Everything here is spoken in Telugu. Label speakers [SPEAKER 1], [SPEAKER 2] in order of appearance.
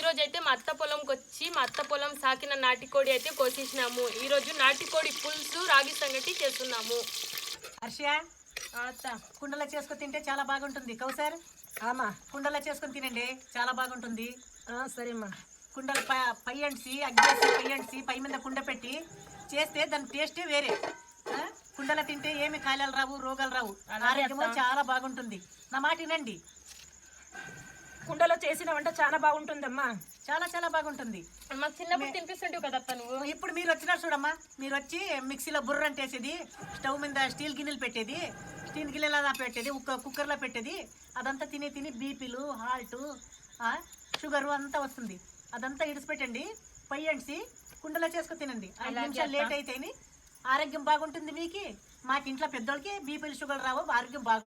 [SPEAKER 1] రోజు అయితే మా అత్త పొలంకి వచ్చి మా అత్త పొలం సాకిన నాటికోడి అయితే కోసేసినాము. ఈరోజు నాటికోడి పులుసు రాగి సంగటి చేస్తున్నాము.
[SPEAKER 2] హర్ష అత్త కుండలో చేసుకొని తింటే చాలా బాగుంటుంది. కౌసర్
[SPEAKER 3] ఆమా
[SPEAKER 2] కుండలో చేసుకొని తినండి, చాలా బాగుంటుంది.
[SPEAKER 3] సరేమ్మా.
[SPEAKER 2] కుండలు పై అంటిసి అగ్గేసి పై అంటిసి పై మీద కుండ పెట్టి చేస్తే దాని టేస్టే వేరే. కుండలో తింటే ఏమి కాయలు రావు, రోగాలు రావు, ఆరోగ్యము చాలా బాగుంటుంది. నా మాట వినండి.
[SPEAKER 3] కుండలో చేసిన వంట చాలా బాగుంటుందమ్మా,
[SPEAKER 2] చాలా చాలా బాగుంటుంది.
[SPEAKER 1] మాకు చిన్నప్పుడు తినిపిస్తుంటావు కదా అత్త నువ్వు.
[SPEAKER 2] ఇప్పుడు మీరు వచ్చినారు చూడమ్మా, మీరు వచ్చి మిక్సీలో బుర్ర అంటేసేది, స్టవ్ మీద స్టీల్ గిన్నెలు పెట్టేది, స్టీల్ గిన్నెల పెట్టేది, కుక్కర్లో పెట్టేది, అదంతా తిని తిని బీపీలు, హార్ట్, షుగరు అంతా వస్తుంది. అదంతా ఇడిచిపెట్టండి, పై అంటిసి కుండలో చేసుకొని తినండి. 5 నిమిషాలు లేట్ అయితేని ఆరోగ్యం బాగుంటుంది మీకు. మాకు ఇంట్లో పెద్దోళ్ళకి బీపీలు, షుగర్ రావు, ఆరోగ్యం బాగుంటుంది.